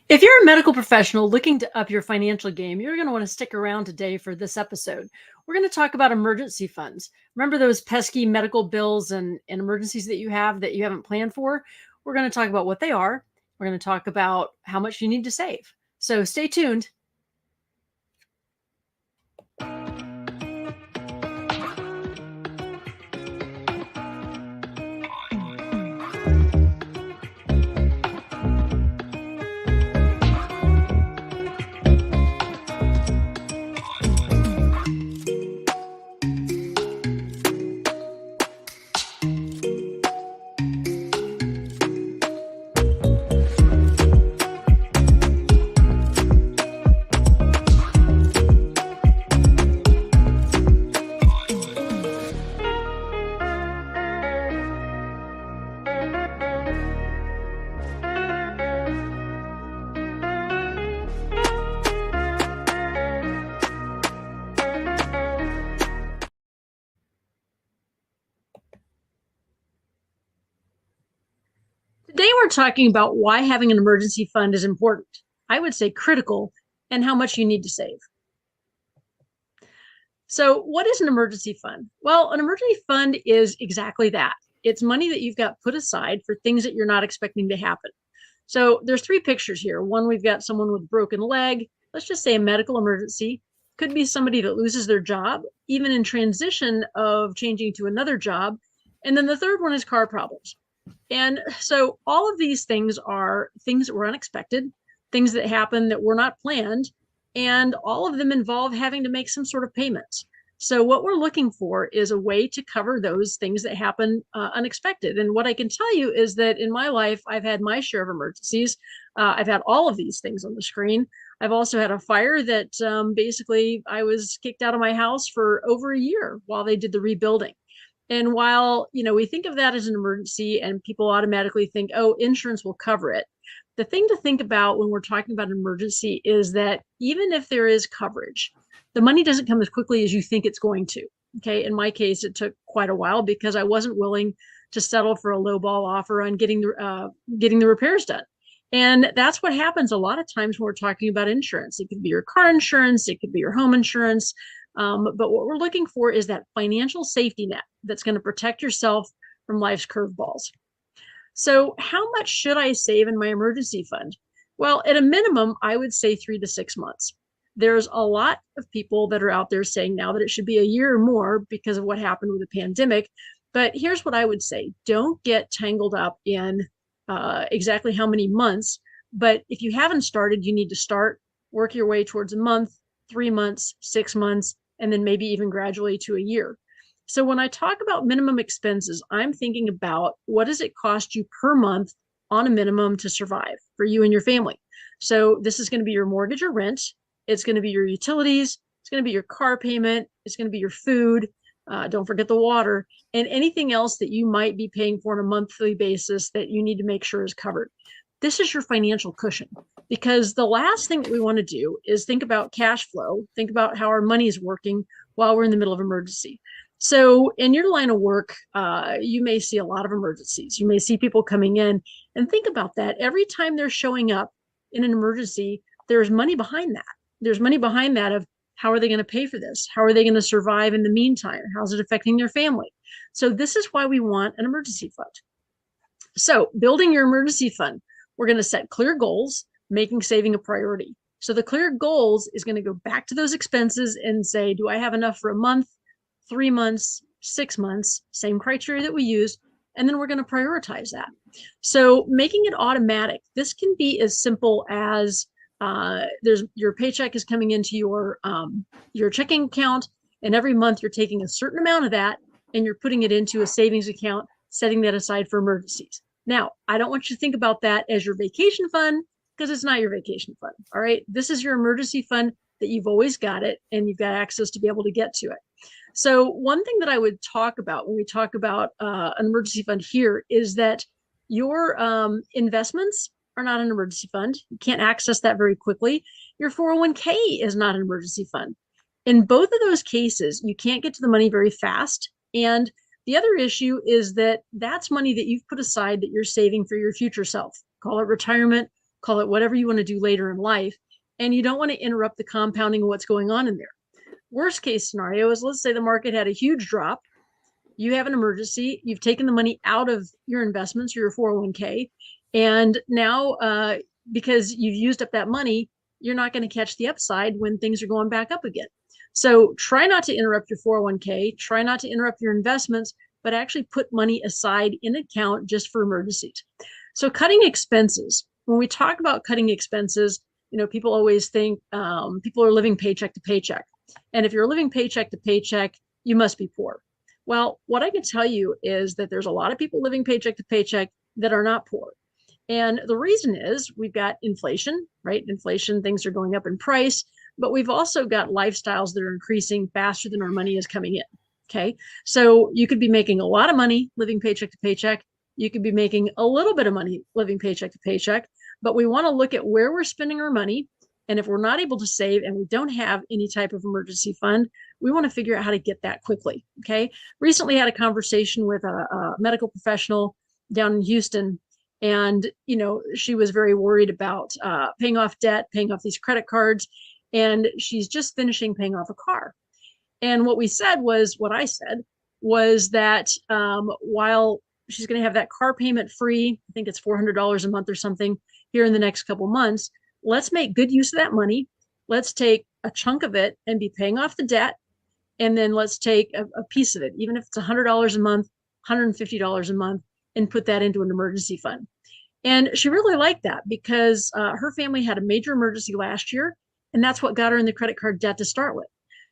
If you're a medical professional looking to up your financial game, you're going to want to stick around today for this episode. We're going to talk about emergency funds. Remember those pesky medical bills and emergencies that you have that you haven't planned for? We're going to talk about what they are. We're going to talk about how much you need to save. So stay tuned. Today, we're talking about why having an emergency fund is important. I would say critical, and how much you need to save. So, what is an emergency fund? Well, an emergency fund is exactly that. It's money that you've got put aside for things that you're not expecting to happen. So, there's three pictures here. One, we've got someone with a broken leg. Let's just say a medical emergency. Could be somebody that loses their job, even in transition of changing to another job. And then the third one is car problems. And so all of these things are things that were unexpected, things that happen that were not planned, and all of them involve having to make some sort of payments. So what we're looking for is a way to cover those things that happen unexpected. And what I can tell you is that in my life, I've had my share of emergencies. I've had all of these things on the screen. I've also had a fire that basically I was kicked out of my house for over a year while they did the rebuilding. And while, we think of that as an emergency and people automatically think, oh, insurance will cover it. The thing to think about when we're talking about an emergency is that even if there is coverage, the money doesn't come as quickly as you think it's going to. Okay. In my case, it took quite a while because I wasn't willing to settle for a lowball offer on getting the repairs done. And that's what happens a lot of times when we're talking about insurance. It could be your car insurance, it could be your home insurance. But what we're looking for is that financial safety net that's going to protect yourself from life's curveballs. So, how much should I save in my emergency fund? Well, at a minimum, I would say 3 to 6 months. There's a lot of people that are out there saying now that it should be a year or more because of what happened with the pandemic. But here's what I would say: don't get tangled up in exactly how many months. But if you haven't started, you need to start, work your way towards a month, 3 months, 6 months, and then maybe even gradually to a year. So when I talk about minimum expenses, I'm thinking about what does it cost you per month on a minimum to survive for you and your family. So this is going to be your mortgage or rent. It's going to be your utilities. It's going to be your car payment. It's going to be your food. Don't forget the water and anything else that you might be paying for on a monthly basis that you need to make sure is covered. This is your financial cushion, because the last thing that we want to do is think about cash flow, think about how our money is working while we're in the middle of emergency. So in your line of work, you may see a lot of emergencies. You may see people coming in, and think about that. Every time they're showing up in an emergency, there's money behind that. There's money behind that of how are they going to pay for this? How are they going to survive in the meantime? How's it affecting their family? So this is why we want an emergency fund. So building your emergency fund, we're going to set clear goals, making saving a priority. So the clear goals is going to go back to those expenses and say, do I have enough for a month, 3 months, 6 months, same criteria that we used, and then we're going to prioritize that. So making it automatic, this can be as simple as there's your paycheck is coming into your checking account, and every month you're taking a certain amount of that and you're putting it into a savings account, setting that aside for emergencies. Now, I don't want you to think about that as your vacation fund, because it's not your vacation fund. All right. This is your emergency fund that you've always got it and you've got access to be able to get to it. So one thing that I would talk about when we talk about an emergency fund here is that your investments are not an emergency fund. You can't access that very quickly. Your 401k is not an emergency fund. In both of those cases, you can't get to the money very fast. And the other issue is that that's money that you've put aside that you're saving for your future self. Call it retirement, call it whatever you want to do later in life. And you don't want to interrupt the compounding of what's going on in there. Worst case scenario is, let's say the market had a huge drop. You have an emergency. You've taken the money out of your investments, your 401k. And now, because you've used up that money, you're not going to catch the upside when things are going back up again. So try not to interrupt your 401k. Try not to interrupt your investments, but actually put money aside in an account just for emergencies. So cutting expenses. When we talk about cutting expenses, people always think people are living paycheck to paycheck. And if you're living paycheck to paycheck, you must be poor. Well, what I can tell you is that there's a lot of people living paycheck to paycheck that are not poor. And the reason is we've got inflation, right? Inflation, things are going up in price, but we've also got lifestyles that are increasing faster than our money is coming in. Okay. So you could be making a lot of money living paycheck to paycheck. You could be making a little bit of money living paycheck to paycheck, but we want to look at where we're spending our money. And if we're not able to save and we don't have any type of emergency fund, we want to figure out how to get that quickly. Okay. Recently had a conversation with a medical professional down in Houston. And, she was very worried about paying off debt, paying off these credit cards. And she's just finishing paying off a car. And what I said was that while she's going to have that car payment free, I think it's $400 a month or something here in the next couple months, let's make good use of that money. Let's take a chunk of it and be paying off the debt. And then let's take a piece of it, even if it's $100 a month, $150 a month, and put that into an emergency fund. And she really liked that because her family had a major emergency last year, and that's what got her in the credit card debt to start with.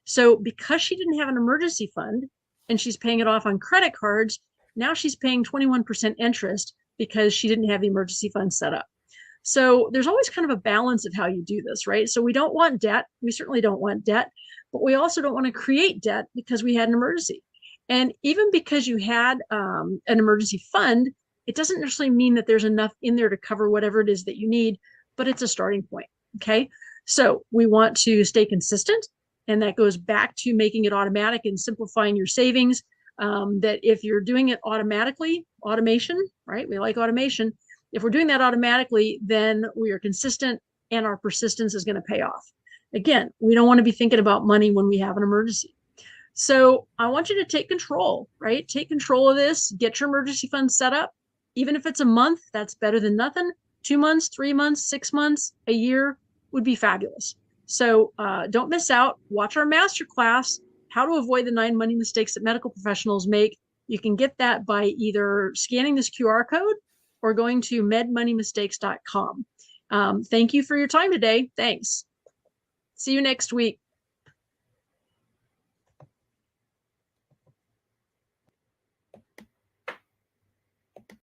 So because she didn't have an emergency fund and she's paying it off on credit cards, now she's paying 21% interest because she didn't have the emergency fund set up. So there's always kind of a balance of how you do this, right? So we don't want debt. We certainly don't want debt, but we also don't want to create debt because we had an emergency. And even because you had an emergency fund, it doesn't necessarily mean that there's enough in there to cover whatever it is that you need, but it's a starting point. Okay. So we want to stay consistent. And that goes back to making it automatic and simplifying your savings. That if you're doing it automatically, automation, right? We like automation. If we're doing that automatically, then we are consistent and our persistence is going to pay off. Again, we don't want to be thinking about money when we have an emergency. So I want you to take control, right? Take control of this, get your emergency fund set up. Even if it's a month, that's better than nothing. 2 months, 3 months, 6 months, a year would be fabulous. So don't miss out. Watch our masterclass, How to Avoid the 9 Money Mistakes that Medical Professionals Make. You can get that by either scanning this QR code or going to medmoneymistakes.com. Thank you for your time today. Thanks. See you next week.